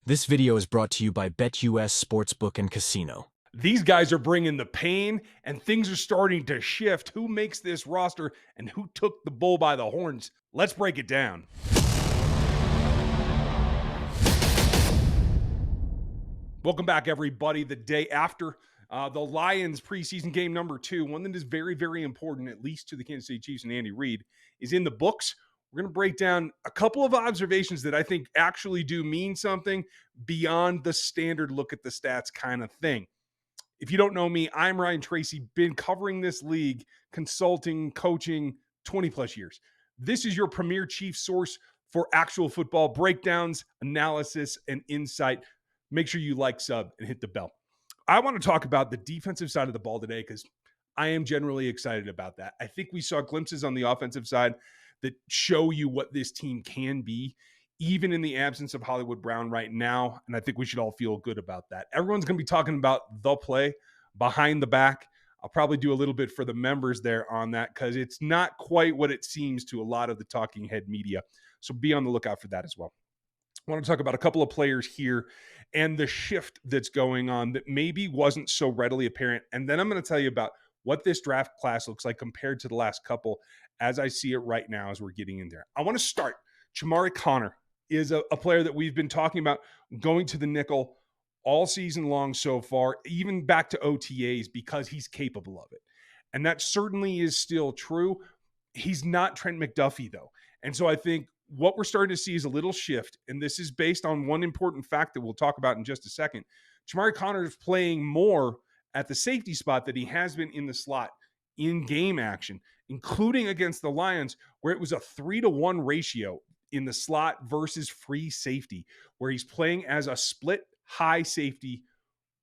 This video is brought to you by BetUS Sportsbook and Casino. These guys are bringing the pain, and things are starting to shift. Who makes this roster, and who took the bull by the horns? Let's break it down. Welcome back, everybody. The day after the Lions preseason game number 2, one that is very, very important, at least to the Kansas City Chiefs and Andy Reid, is in the books. We're going to break down a couple of observations that I think actually do mean something beyond the standard look at the stats kind of thing. If you don't know me, I'm Ryan Tracy, been covering this league, consulting, coaching, 20 plus years. This is your premier Chiefs source for actual football breakdowns, analysis, and insight. Make sure you like, sub, and hit the bell. I want to talk about the defensive side of the ball today because I am generally excited about that. I think we saw glimpses on the offensive side that show you what this team can be, even in the absence of Hollywood Brown right now. And I think we should all feel good about that. Everyone's going to be talking about the play behind the back. I'll probably do a little bit for the members there on that because it's not quite what it seems to a lot of the talking head media. So be on the lookout for that as well. I want to talk about a couple of players here and the shift that's going on that maybe wasn't so readily apparent. And then I'm going to tell you about what this draft class looks like compared to the last couple as I see it right now as we're getting in there. I want to start. Chamarri Conner is a player that we've been talking about going to the nickel all season long so far, even back to OTAs, because he's capable of it. And that certainly is still true. He's not Trent McDuffie, though. And so I think what we're starting to see is a little shift, and this is based on one important fact that we'll talk about in just a second. Chamarri Conner is playing more at the safety spot that he has been in the slot in game action, including against the Lions, where it was a 3-to-1 ratio in the slot versus free safety, where he's playing as a split high safety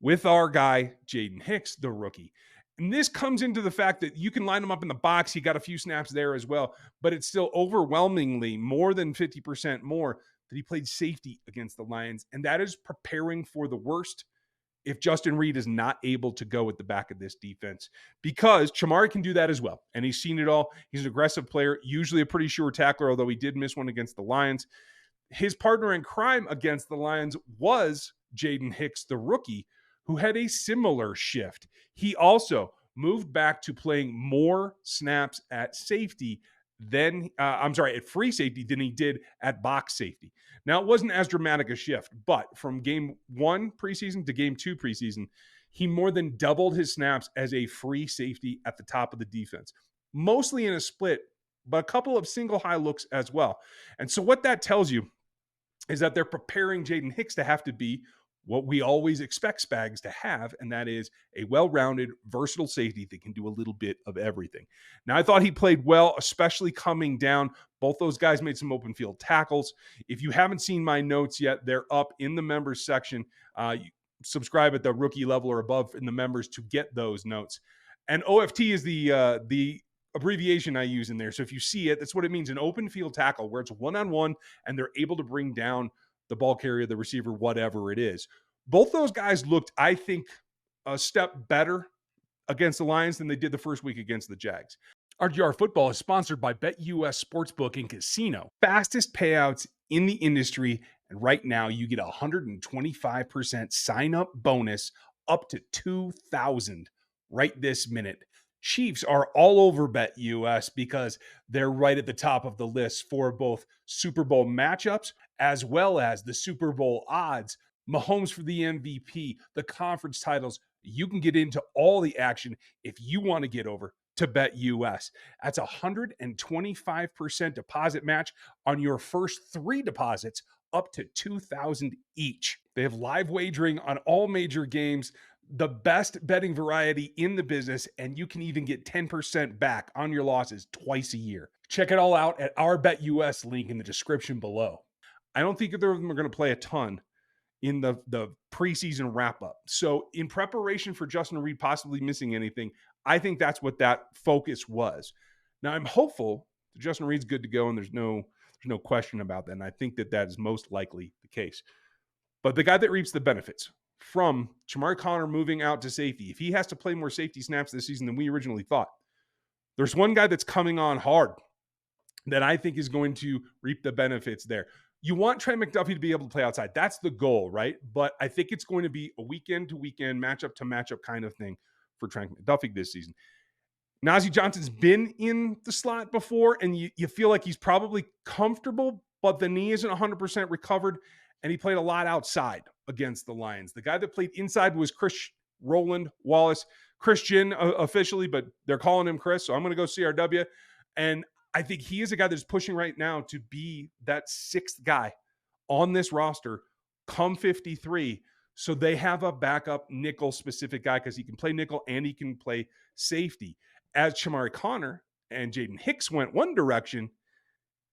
with our guy, Jaden Hicks, the rookie. And this comes into the fact that you can line him up in the box. He got a few snaps there as well, but it's still overwhelmingly more than 50% more that he played safety against the Lions. And that is preparing for the worst if Justin Reid is not able to go at the back of this defense, because Chamarri can do that as well. And he's seen it all. He's an aggressive player, usually a pretty sure tackler, although he did miss one against the Lions. His partner in crime against the Lions was Jaden Hicks, the rookie, who had a similar shift. He also moved back to playing more snaps at safety at free safety than he did at box safety. Now, it wasn't as dramatic a shift, but from game 1 preseason to game 2 preseason, he more than doubled his snaps as a free safety at the top of the defense, mostly in a split, but a couple of single high looks as well. And so what that tells you is that they're preparing Jaden Hicks to have to be what we always expect Spags to have, and that is a well-rounded, versatile safety that can do a little bit of everything. Now, I thought he played well, especially coming down. Both those guys made some open field tackles. If you haven't seen my notes yet, they're up in the members section. You subscribe at the rookie level or above in the members to get those notes. And OFT is the abbreviation I use in there. So if you see it, that's what it means, an open field tackle, where it's one-on-one and they're able to bring down the ball carrier, the receiver, whatever it is. Both those guys looked, I think, a step better against the Lions than they did the first week against the Jags. RGR Football is sponsored by BetUS Sportsbook and Casino. Fastest payouts in the industry, and right now you get a 125% sign-up bonus up to $2,000 right this minute. Chiefs are all over BetUS because they're right at the top of the list for both Super Bowl matchups as well as the Super Bowl odds. Mahomes for the MVP, the conference titles. You can get into all the action if you want to get over to BetUS. That's a 125% deposit match on your first 3 deposits up to $2,000 each. They have live wagering on all major games, the best betting variety in the business, and you can even get 10% back on your losses twice a year. Check it all out at our BetUS link in the description below. I don't think either of them are going to play a ton in the preseason wrap-up. So in preparation for Justin Reid possibly missing anything, I think that's what that focus was. Now, I'm hopeful that Justin Reid's good to go, and there's no question about that, and I think that is most likely the case. But the guy that reaps the benefits from Chamarri Conner moving out to safety, if he has to play more safety snaps this season than we originally thought, there's one guy that's coming on hard that I think is going to reap the benefits there. You want Trent McDuffie to be able to play outside. That's the goal, right? But I think it's going to be a weekend to weekend, matchup to matchup kind of thing for Trent McDuffie this season. Najee Johnson's been in the slot before, and you feel like he's probably comfortable, but the knee isn't 100% recovered, and he played a lot outside against the Lions. The guy that played inside was Roland Wallace, Christian officially, but they're calling him Chris, so I'm going to go CRW. And I think he is a guy that's pushing right now to be that sixth guy on this roster come 53. So they have a backup nickel specific guy because he can play nickel and he can play safety. As Shamari Connor and Jaden Hicks went one direction,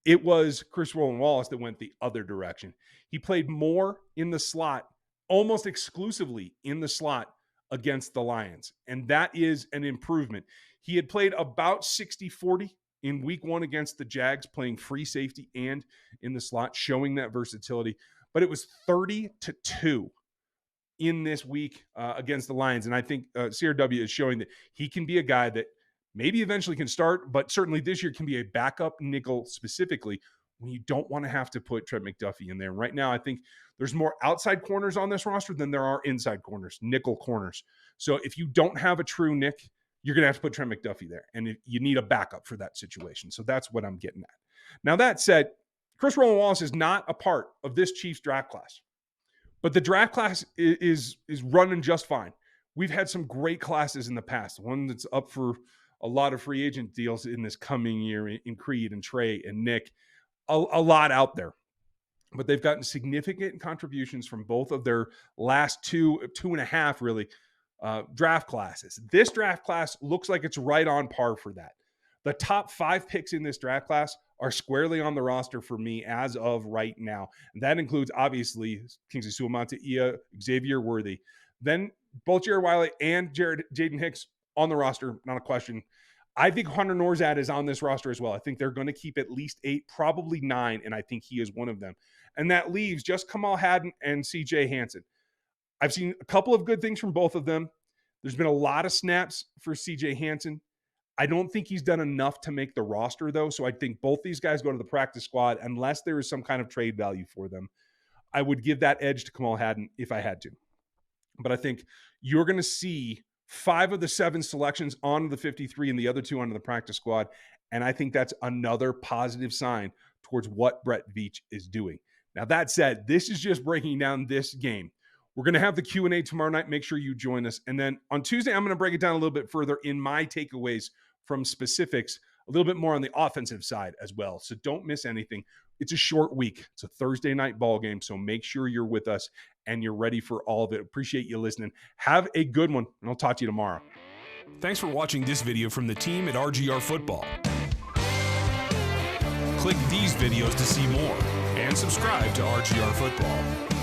it was Chris Roland Wallace that went the other direction. He played more in the slot, almost exclusively in the slot against the Lions. And that is an improvement. He had played about 60-40 in week one against the Jags, playing free safety and in the slot, showing that versatility. But it was 30-2 in this week against the Lions. And I think CRW is showing that he can be a guy that maybe eventually can start, but certainly this year can be a backup nickel specifically when you don't want to have to put Trent McDuffie in there. Right now, I think there's more outside corners on this roster than there are inside corners, nickel corners. So if you don't have a true nick, you're going to have to put Trent McDuffie there, and you need a backup for that situation. So that's what I'm getting at. Now, that said, Chris Roland Wallace is not a part of this Chiefs draft class, but the draft class is running just fine. We've had some great classes in the past, one that's up for a lot of free agent deals in this coming year in Creed and Trey and Nick, a lot out there. But they've gotten significant contributions from both of their last two and a half, really, draft classes. This draft class looks like it's right on par for that. The top 5 picks in this draft class are squarely on the roster for me as of right now. And that includes, obviously, Kingsley Suamataia, Xavier Worthy. Then both Jared Wiley and Jaden Hicks on the roster, not a question. I think Hunter Norzad is on this roster as well. I think they're going to keep at least 8, probably 9, and I think he is one of them. And that leaves just Kamal Haddon and CJ Hansen. I've seen a couple of good things from both of them. There's been a lot of snaps for CJ Hansen. I don't think he's done enough to make the roster, though, so I think both these guys go to the practice squad unless there is some kind of trade value for them. I would give that edge to Kamal Haddon if I had to. But I think you're going to see 5 of the 7 selections onto the 53 and the other 2 onto the practice squad. And I think that's another positive sign towards what Brett Veach is doing. Now, that said, this is just breaking down this game. We're going to have the Q&A tomorrow night. Make sure you join us. And then on Tuesday, I'm going to break it down a little bit further in my takeaways from specifics, a little bit more on the offensive side as well. So don't miss anything. It's a short week. It's a Thursday night ball game. So make sure you're with us and you're ready for all of it. Appreciate you listening. Have a good one, and I'll talk to you tomorrow. Thanks for watching this video from the team at RGR Football. Click these videos to see more and subscribe to RGR Football.